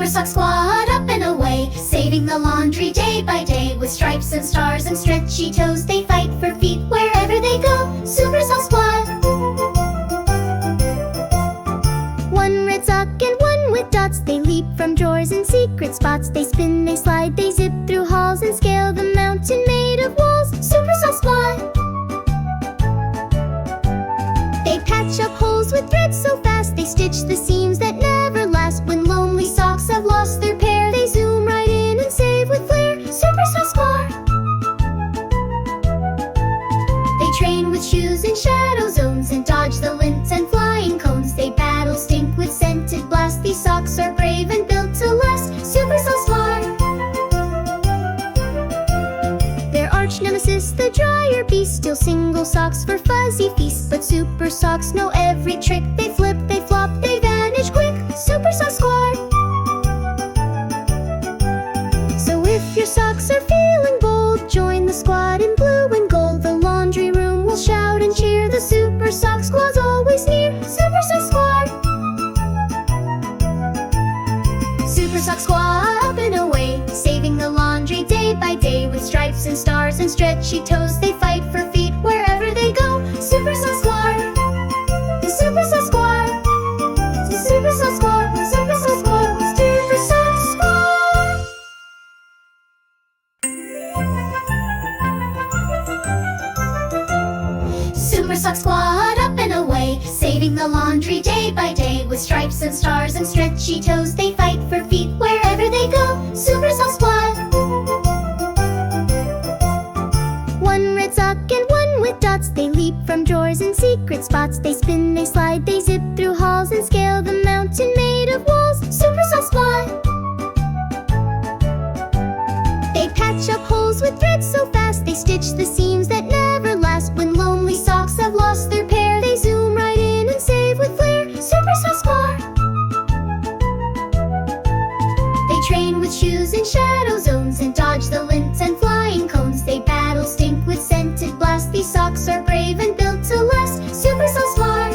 Super Sock Squad up and away, saving the laundry day by day. With stripes and stars and stretchy toes, they fight for feet wherever they go. Super Sock Squad. One red sock and one with dots, they leap from drawers and secret spots. They spin, they slide, they zip through halls and scale the mountain made of walls. Super Sock Squad. They patch up holes with thread so fast, they stitch the seams that never last. When lonely socks have lost their pair, they zoom right in and save with flair. Super Sock Squad. They train with shoes in shadow zones and dodge the lint and flying cones. They battle stink with scented blast. These socks are brave and built to last. Super Sock Squad. Their arch nemesis, the dryer beast, steal single socks for fuzzy feasts. But super socks know every trick. They flip, they flop, they vanish quick. Super Sock Squad. So if your socks are feeling bold, join the squad in blue and gold. The laundry room will shout and cheer. The Super Sock Squad's always near. Super Sock Squad. Super Sock Squad up and away, saving the laundry day by day. With stripes and stars and stretchy toes, they fight for feet wherever they go. Super Sock Squad. The Super Sock Squad. The Super Sock Squad. The Super Sock Squad. The Super Sock Squad. Super Sock Squad up and away, saving the laundry day by day. With stripes and stars and stretchy toes, they fight for feet wherever they go. Super Sock Squad. One red sock and one with dots, they leap from drawers and secret spots. They spin, they slide, they zip through halls and scale the mountain made of walls. Super Sock Squad. They patch up holes with thread so fast, they stitch the seams that never last. When lonely socks have lost their pair, they zoom right in and save with flair. Super Sock Squad. They train with shoes in shadow zones and dodge the lint and flying cones. They battle stink with scented blast. These socks are brave and built to last. Super Sock Squad.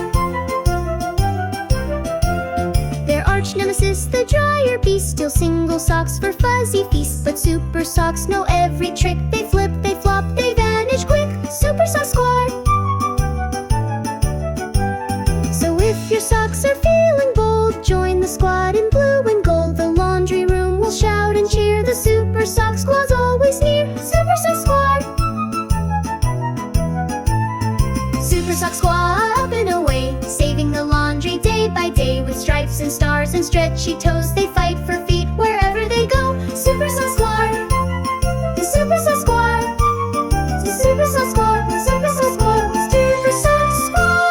Their arch nemesis, the dryer beast, steal single socks for fuzzy feasts. But super socks know every trick. They flip, they flop, they vanish quick. Super Sock Squad. So if your socks are feeling bold, join the squad in blue and gold. The laundry room will shout and cheer. The Super Sock Squad's always near. Super Sock Squad. Super Sock Squad up and away, saving the laundry day by day. With stripes and stars and stretchy toes, they fight for feet wherever they go. Super Sock Squad. The Super Sock Squad. The Super Sock Squad. The Super Sock Squad. The Super Sock Squad.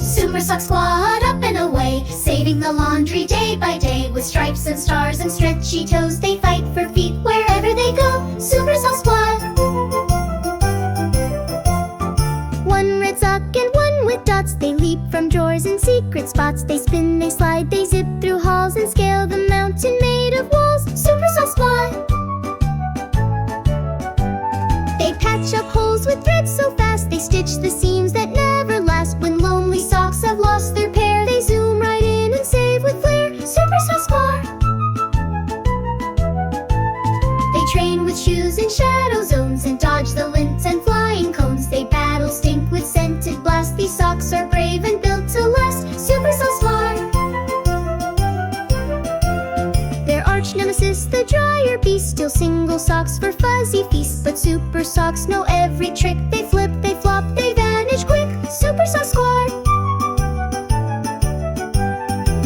Super Sock Squad up and away, saving the laundry day by day. With stripes and stars and stretchy toes, they fight for feet wherever they go. Super Sock Squad. One red sock and one with dots, they leap from drawers and secret spots. They spin, they slide, they zip through halls and scale the mountain made of walls. Super Sock Squad. They patch up holes with thread so fast, they stitch the seams that never last. When lonely socks have lost their pair, they zoom right in and save with flair. Super Sock Squad. They train with shoes in shadow zones and dodge the lint and flying cones. They battle stink with scented blast. These socks are brave and built to last. Super Sock Squad. Their arch nemesis, the dryer beast, steal single socks for fuzzy feasts. But super socks know every trick. They flip, they flop, they vanish quick. Super Sock Squad.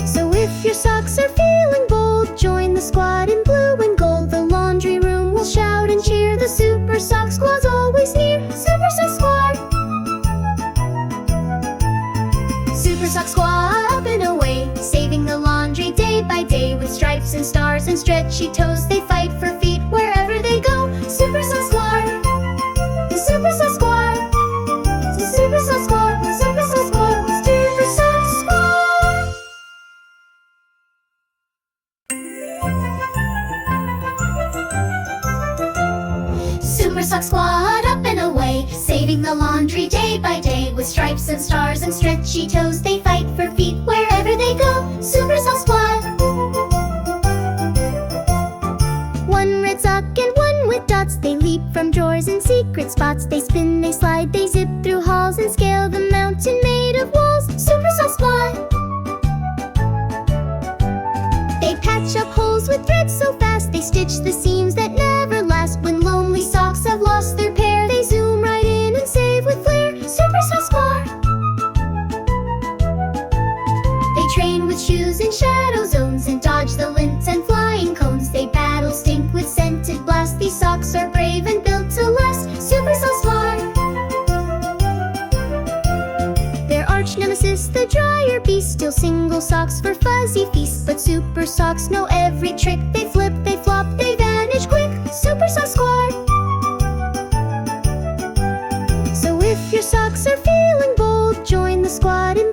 So if your socks are feeling bold, join the squad in blue and gold. The laundry room will shout and cheer. The Super Sock Squad's always near. Super Sock Squad. Super Sock Squad up and away, saving the laundry day by day. With stripes and stars and stretchy toes, they fight for feet wherever they go. Super Sock Squad. The Super Sock Squad. The Super Sock Squad. The Super Sock Squad. The Super Sock Squad. Super Sock Squad up and away, away, saving the laundry day by day. With stripes and stars and stretchy toes, they fight for feet wherever they go. Super Sock Squad. One red sock and one with dots, they leap from drawers and secret spots. They spin, they slide, they zip through halls and scale the mountain made of walls. Super Sock Squad. They patch up holes with thread so fast, they stitch the seams that never last. When lonely socks have lost their pair, they zoom right in and save with flair. Super Sock Squad. They train with shoes in shadow zones and dodge the lint and flying cones. They battle stink with scented blast. These socks are brave and built to last. Super Sock Squad. Their arch nemesis, the dryer beast, steal single socks for fuzzy feasts. But super socks know every trick. They flip, they flop, they vanish quick. Super Sock Squad. So if your socks are feeling bold, join the squad and